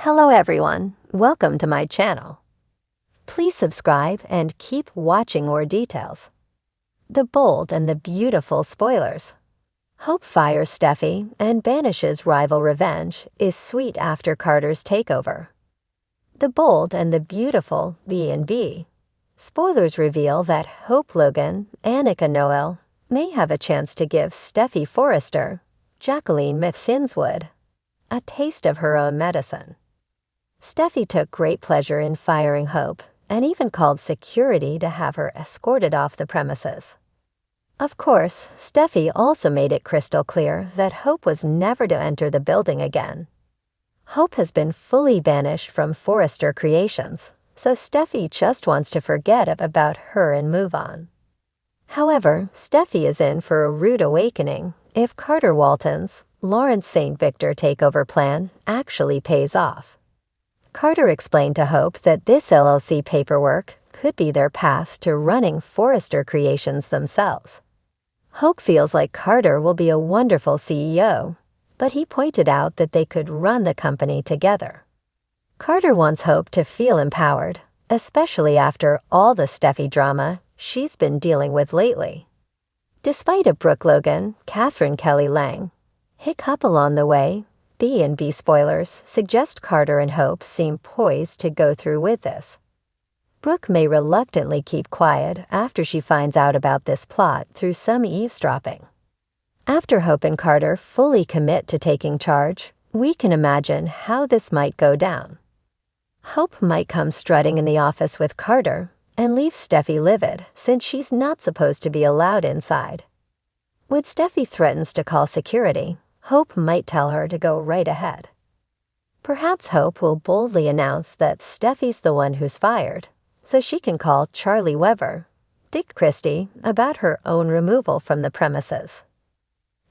Hello everyone, welcome to my channel. Please subscribe and keep watching more details. The bold and the beautiful spoilers. Hope fires Steffy and banishes rival revenge is sweet after Carter's takeover. The bold and the beautiful B&B. Spoilers reveal that Hope Logan, Annika Noel, may have a chance to give Steffy Forrester, Jacqueline Myth-Thinswood, a taste of her own medicine. Steffy took great pleasure in firing Hope and even called security to have her escorted off the premises. Of course, Steffy also made it crystal clear that Hope was never to enter the building again. Hope has been fully banished from Forrester Creations, so Steffy just wants to forget about her and move on. However, Steffy is in for a rude awakening if Carter Walton's Lawrence St. Victor takeover plan actually pays off. Carter explained to Hope that this LLC paperwork could be their path to running Forrester Creations themselves. Hope feels like Carter will be a wonderful CEO, but he pointed out that they could run the company together. Carter wants Hope to feel empowered, especially after all the Steffy drama she's been dealing with lately. Despite a Brooke Logan, Catherine Kelly Lang hiccup along the way, B&B spoilers suggest Carter and Hope seem poised to go through with this. Brooke may reluctantly keep quiet after she finds out about this plot through some eavesdropping. After Hope and Carter fully commit to taking charge, we can imagine how this might go down. Hope might come strutting in the office with Carter and leave Steffy livid since she's not supposed to be allowed inside. When Steffy threatens to call security, Hope might tell her to go right ahead. Perhaps Hope will boldly announce that Steffy's the one who's fired, so she can call Charlie Weber, Dick Christie, about her own removal from the premises.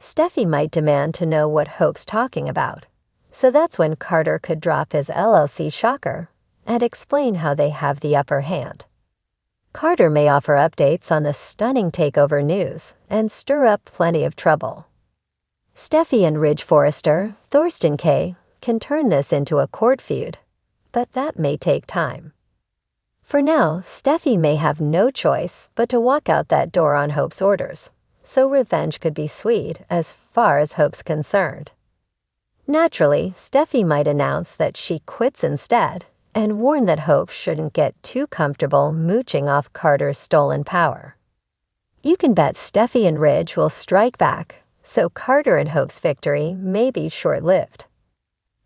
Steffy might demand to know what Hope's talking about, so that's when Carter could drop his LLC shocker and explain how they have the upper hand. Carter may offer updates on the stunning takeover news and stir up plenty of trouble. Steffy and Ridge Forrester, Thorsten K., can turn this into a court feud, but that may take time. For now, Steffy may have no choice but to walk out that door on Hope's orders, so revenge could be sweet as far as Hope's concerned. Naturally, Steffy might announce that she quits instead and warn that Hope shouldn't get too comfortable mooching off Carter's stolen power. You can bet Steffy and Ridge will strike back, so Carter and Hope's victory may be short-lived.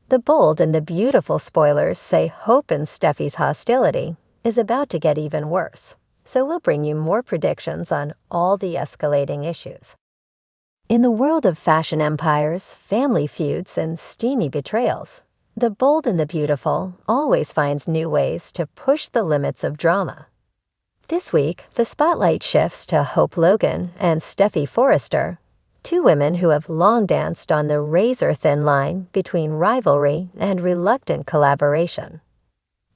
The bold and the beautiful spoilers say Hope and Steffy's hostility is about to get even worse, so we'll bring you more predictions on all the escalating issues. In the world of fashion empires, family feuds, and steamy betrayals, the bold and the beautiful always finds new ways to push the limits of drama. This week, the spotlight shifts to Hope Logan and Steffy Forrester, two women who have long danced on the razor-thin line between rivalry and reluctant collaboration.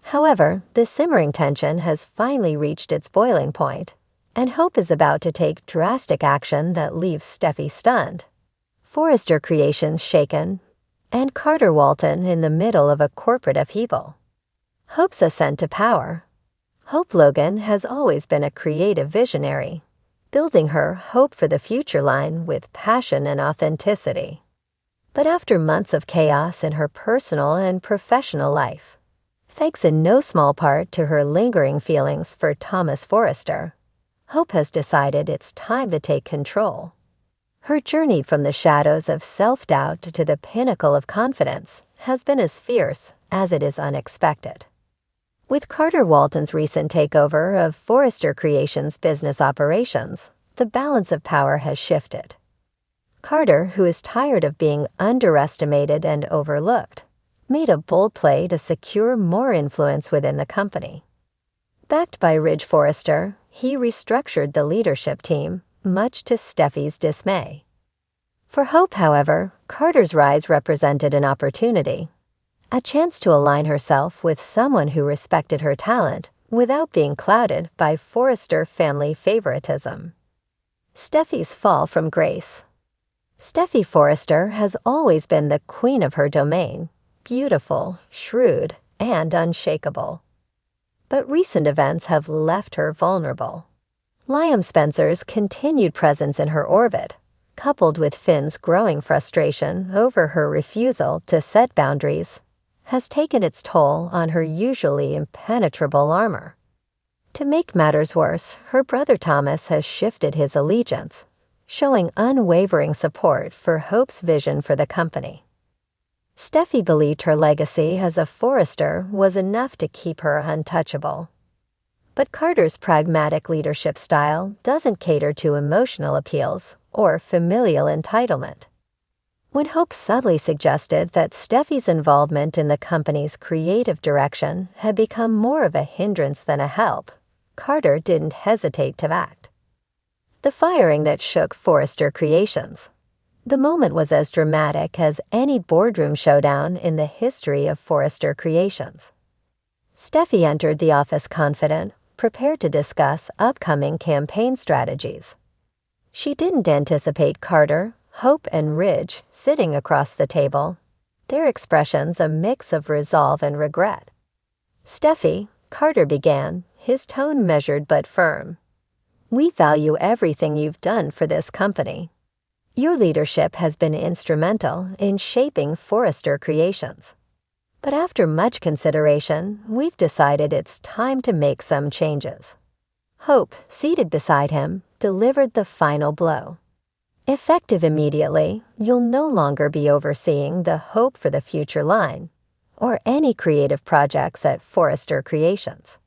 However, the simmering tension has finally reached its boiling point, and Hope is about to take drastic action that leaves Steffy stunned, Forrester Creations shaken, and Carter Walton in the middle of a corporate upheaval. Hope's ascent to power. Hope Logan has always been a creative visionary, building her Hope for the Future line with passion and authenticity. But after months of chaos in her personal and professional life, thanks in no small part to her lingering feelings for Thomas Forrester, Hope has decided it's time to take control. Her journey from the shadows of self-doubt to the pinnacle of confidence has been as fierce as it is unexpected. With Carter Walton's recent takeover of Forrester Creations' business operations, the balance of power has shifted. Carter, who is tired of being underestimated and overlooked, made a bold play to secure more influence within the company. Backed by Ridge Forrester, he restructured the leadership team, much to Steffy's dismay. For Hope, however, Carter's rise represented an opportunity, a chance to align herself with someone who respected her talent without being clouded by Forrester family favoritism. Steffy's fall from grace. Steffy Forrester has always been the queen of her domain, beautiful, shrewd, and unshakable. But recent events have left her vulnerable. Liam Spencer's continued presence in her orbit, coupled with Finn's growing frustration over her refusal to set boundaries, has taken its toll on her usually impenetrable armor. To make matters worse, her brother Thomas has shifted his allegiance, showing unwavering support for Hope's vision for the company. Steffy believed her legacy as a Forester was enough to keep her untouchable. But Carter's pragmatic leadership style doesn't cater to emotional appeals or familial entitlement. When Hope subtly suggested that Steffy's involvement in the company's creative direction had become more of a hindrance than a help, Carter didn't hesitate to act. The firing that shook Forester Creations. The moment was as dramatic as any boardroom showdown in the history of Forester Creations. Steffy entered the office confident, prepared to discuss upcoming campaign strategies. She didn't anticipate Carter, Hope, and Ridge sitting across the table, their expressions a mix of resolve and regret. "Steffy," Carter began, his tone measured but firm. "We value everything you've done for this company. Your leadership has been instrumental in shaping Forester Creations. But after much consideration, we've decided it's time to make some changes." Hope, seated beside him, delivered the final blow. "Effective immediately, you'll no longer be overseeing the Hope for the Future line, or any creative projects at Forester Creations."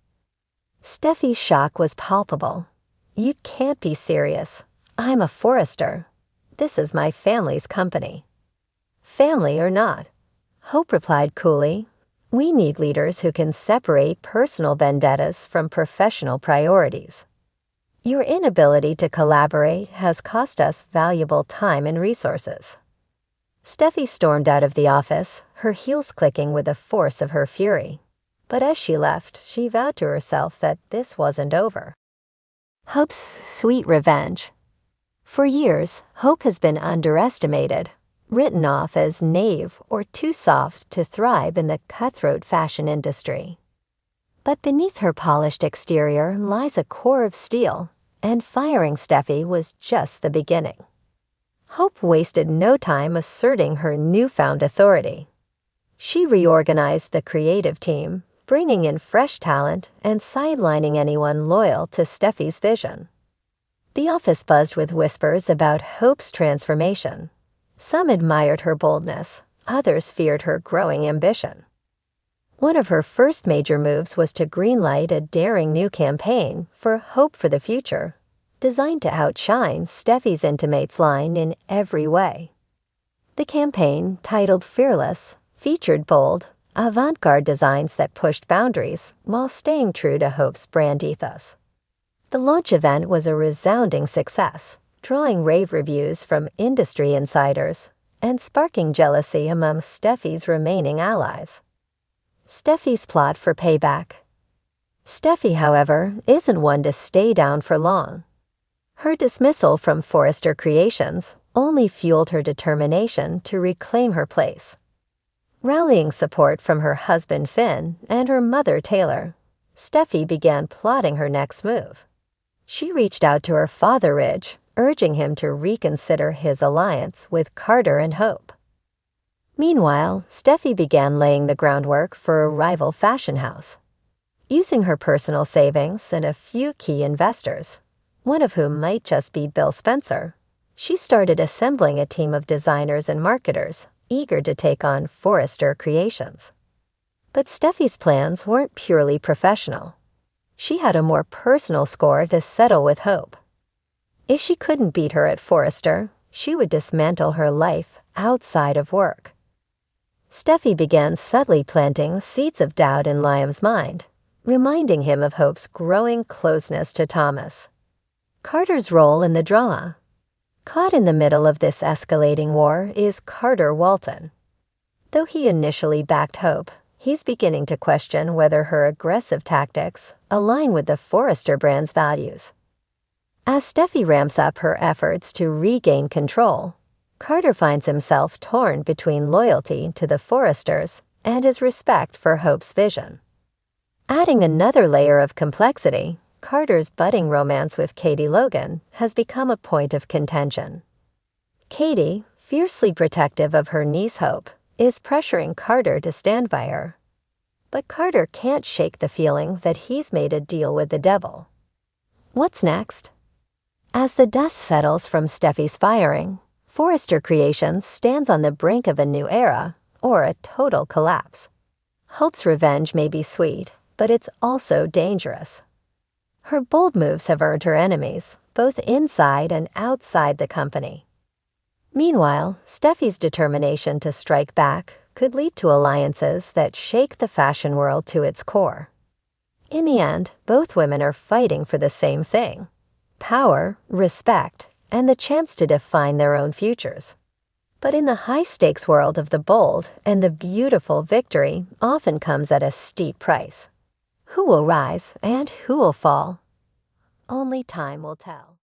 Steffy's shock was palpable. "You can't be serious. I'm a Forester. This is my family's company." "Family or not," Hope replied coolly, "we need leaders who can separate personal vendettas from professional priorities. Your inability to collaborate has cost us valuable time and resources." Steffy stormed out of the office, her heels clicking with the force of her fury. But as she left, she vowed to herself that this wasn't over. Hope's sweet revenge. For years, Hope has been underestimated, written off as naive or too soft to thrive in the cutthroat fashion industry. But beneath her polished exterior lies a core of steel, and firing Steffy was just the beginning. Hope wasted no time asserting her newfound authority. She reorganized the creative team, bringing in fresh talent and sidelining anyone loyal to Steffy's vision. The office buzzed with whispers about Hope's transformation. Some admired her boldness, others feared her growing ambition. One of her first major moves was to greenlight a daring new campaign for Hope for the Future, designed to outshine Steffy's Intimates line in every way. The campaign, titled Fearless, featured bold, avant-garde designs that pushed boundaries while staying true to Hope's brand ethos. The launch event was a resounding success, drawing rave reviews from industry insiders and sparking jealousy among Steffy's remaining allies. Steffy's plot for payback. Steffy, however, isn't one to stay down for long. Her dismissal from Forester Creations only fueled her determination to reclaim her place. Rallying support from her husband Finn and her mother Taylor, Steffy began plotting her next move. She reached out to her father Ridge, urging him to reconsider his alliance with Carter and Hope. Meanwhile, Steffy began laying the groundwork for a rival fashion house. Using her personal savings and a few key investors, one of whom might just be Bill Spencer, she started assembling a team of designers and marketers eager to take on Forester Creations. But Steffy's plans weren't purely professional. She had a more personal score to settle with Hope. If she couldn't beat her at Forester, she would dismantle her life outside of work. Steffy began subtly planting seeds of doubt in Liam's mind, reminding him of Hope's growing closeness to Thomas. Carter's role in the drama. Caught in the middle of this escalating war is Carter Walton. Though he initially backed Hope, he's beginning to question whether her aggressive tactics align with the Forester brand's values. As Steffy ramps up her efforts to regain control, Carter finds himself torn between loyalty to the Forresters and his respect for Hope's vision. Adding another layer of complexity, Carter's budding romance with Katie Logan has become a point of contention. Katie, fiercely protective of her niece Hope, is pressuring Carter to stand by her. But Carter can't shake the feeling that he's made a deal with the devil. What's next? As the dust settles from Steffy's firing, Forrester Creations stands on the brink of a new era, or a total collapse. Hope's revenge may be sweet, but it's also dangerous. Her bold moves have earned her enemies, both inside and outside the company. Meanwhile, Steffy's determination to strike back could lead to alliances that shake the fashion world to its core. In the end, both women are fighting for the same thing: power, respect, and the chance to define their own futures. But in the high-stakes world of the bold and the beautiful, victory often comes at a steep price. Who will rise and who will fall? Only time will tell.